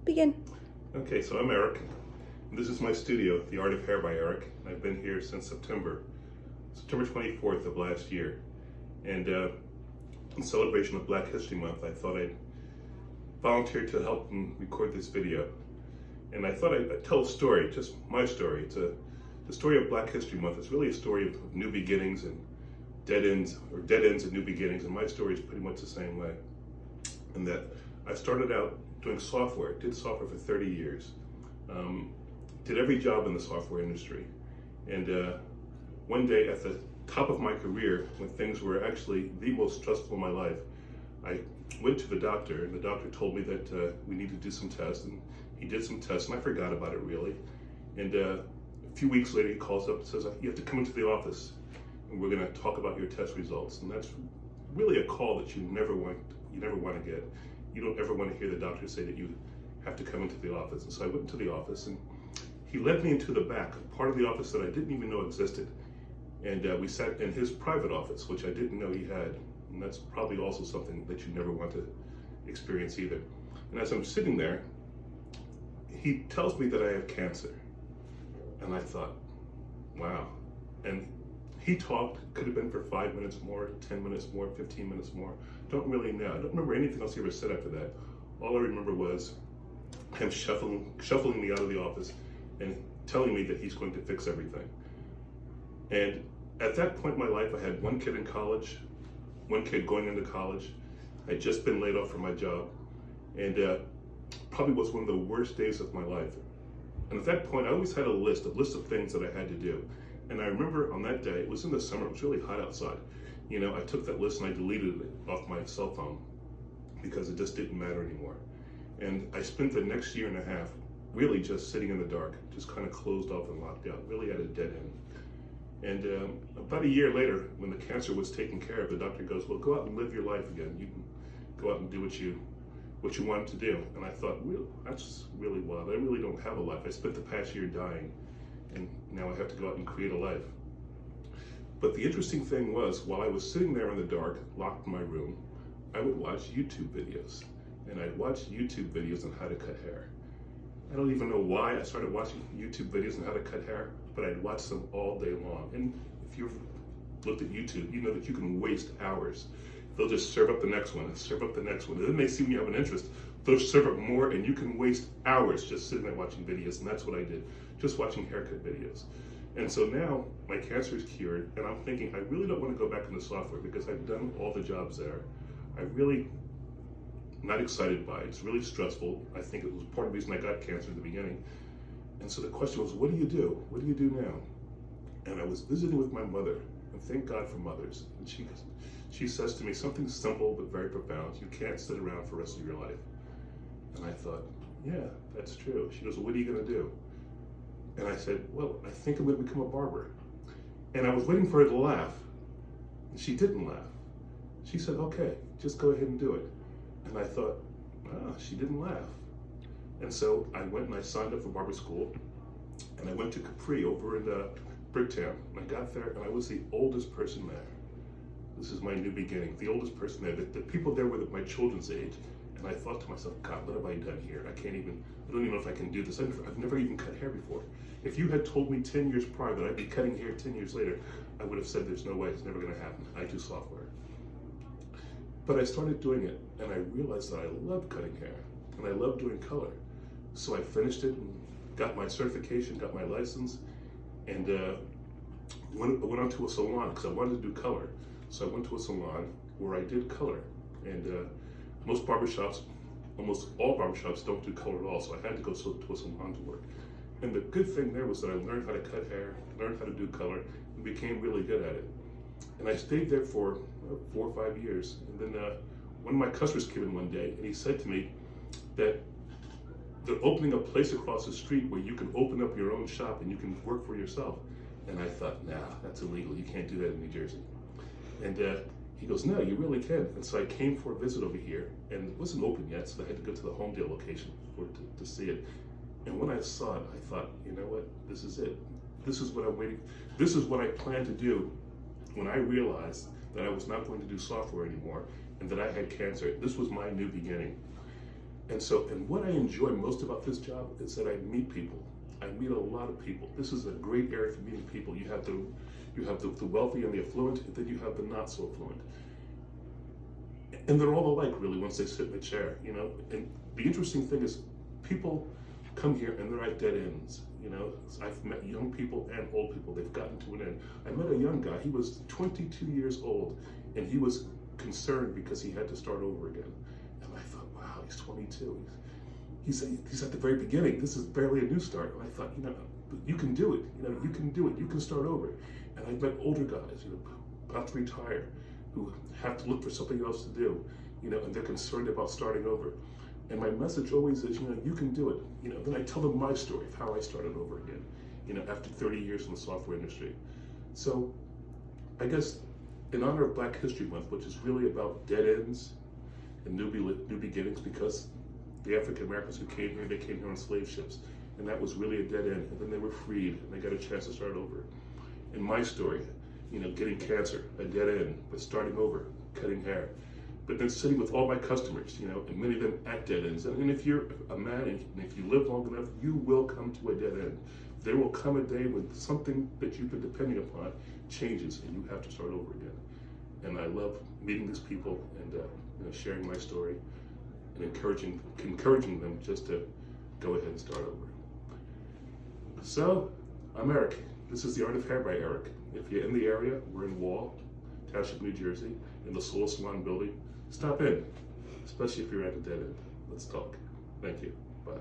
Begin. Okay, so I'm Eric. This is my studio, The Art of Hair by Eric. I've been here since September 24th of last year. And in celebration of Black History Month, I thought I'd volunteer to help them record this video. And I thought I'd tell a story, just my story. The story of Black History Month. It's really a story of new beginnings and dead ends, or dead ends and new beginnings. And my story is pretty much the same way. And that I started out doing software, did software for 30 years, did every job in the software industry. And one day at the top of my career, when things were actually the most stressful in my life, I went to the doctor, and the doctor told me that we needed to do some tests, and he did some tests, and I forgot about it really. And a few weeks later, he calls up and says, you have to come into the office, and we're gonna talk about your test results. And that's really a call that you never want to get. You don't ever want to hear the doctor say that you have to come into the office. And so I went into the office, and he led me into the back, part of the office that I didn't even know existed. And we sat in his private office, which I didn't know he had. And that's probably also something that you never want to experience either. And as I'm sitting there, he tells me that I have cancer. And I thought, wow. And he talked, could have been for 5 minutes more, 10 minutes more, 15 minutes more. Don't really know. I don't remember anything else he ever said after that. All I remember was him shuffling me out of the office and telling me that he's going to fix everything. And at that point in my life, I had one kid in college, one kid going into college. I'd just been laid off from my job, and probably was one of the worst days of my life. And at that point, I always had a list of things that I had to do. And I remember on that day, it was in the summer, it was really hot outside. You know, I took that list and I deleted it off my cell phone because it just didn't matter anymore. And I spent the next year and a half really just sitting in the dark, just kind of closed off and locked out, really at a dead end. And about a year later, when the cancer was taken care of, the doctor goes, well, go out and live your life again. You can go out and do what you wanted to do. And I thought, well, that's really wild. I really don't have a life. I spent the past year dying, and now I have to go out and create a life. But the interesting thing was, while I was sitting there in the dark, locked in my room, I would watch YouTube videos. And I'd watch YouTube videos on how to cut hair. I don't even know why I started watching YouTube videos on how to cut hair, but I'd watch them all day long. And if you've looked at YouTube, you know that you can waste hours. They'll just serve up the next one and serve up the next one. And then they see when you have an interest, they'll serve up more, and you can waste hours just sitting there watching videos. And that's what I did, just watching haircut videos. And so now my cancer is cured, and I'm thinking I really don't want to go back into software because I've done all the jobs there. I really not excited by it. It's really stressful. I think it was part of the reason I got cancer in the beginning. And so the question was, what do you do? What do you do now? And I was visiting with my mother, and thank God for mothers. And she says to me something simple but very profound: you can't sit around for the rest of your life. And I thought, yeah, that's true. She goes, well, what are you gonna do? And I said, well, I think I'm gonna become a barber. And I was waiting for her to laugh, and she didn't laugh. She said, okay, just go ahead and do it. And I thought, she didn't laugh. And so I went and I signed up for barber school, and I went to Capri over in Bricktown. And I got there, and I was the oldest person there. This is my new beginning, the oldest person there. The people there were my children's age. And I thought to myself, God, what have I done here? I don't even know if I can do this. I've never even cut hair before. If you had told me 10 years prior that I'd be cutting hair 10 years later, I would have said there's no way, it's never gonna happen. I do software. But I started doing it, and I realized that I loved cutting hair, and I loved doing color. So I finished it and got my certification, got my license, and went on to a salon because I wanted to do color. So I went to a salon where I did color. And most barbershops, almost all barbershops don't do color at all, so I had to go to a salon to work. And the good thing there was that I learned how to cut hair, learned how to do color, and became really good at it. And I stayed there for 4 or 5 years. And then one of my customers came in one day, and he said to me that they're opening a place across the street where you can open up your own shop and you can work for yourself. And I thought, nah, that's illegal. You can't do that in New Jersey. And he goes, no, you really can. And so I came for a visit over here, and it wasn't open yet, so I had to go to the Homedale location to see it. And when I saw it, I thought, you know what, this is it. This is what I'm waiting. This is what I planned to do when I realized that I was not going to do software anymore and that I had cancer. This was my new beginning. And what I enjoy most about this job is that I meet people. I meet a lot of people. This is a great area for meeting people. You have the wealthy and the affluent, and then you have the not so affluent. And they're all alike, really, once they sit in the chair, you know. And the interesting thing is, people come here and they're at dead ends, you know. I've met young people and old people. They've gotten to an end. I met a young guy. He was 22 years old, and he was concerned because he had to start over again. And I thought, wow, he's 22. He's at the very beginning. This is barely a new start. And I thought, you know, you can do it. You know, you can do it. You can start over. And I met older guys, you know, about to retire, who have to look for something else to do, you know, and they're concerned about starting over. And my message always is, you know, you can do it. You know, then I tell them my story of how I started over again, you know, after 30 years in the software industry. So I guess in honor of Black History Month, which is really about dead ends and new beginnings, because the African Americans who came here, they came here on slave ships, and that was really a dead end. And then they were freed, and they got a chance to start over. In my story, you know, getting cancer, a dead end, but starting over, cutting hair, but then sitting with all my customers, you know, and many of them at dead ends. And if you're a man and if you live long enough, you will come to a dead end. There will come a day when something that you've been depending upon changes, and you have to start over again. And I love meeting these people and you know, sharing my story and encouraging them just to go ahead and start over. So, I'm Eric. This is The Art of Hair by Eric. If you're in the area, we're in Wall, Township, New Jersey, in the Soul Salon building. Stop in, especially if you're at a dead end. Let's talk. Thank you. Bye.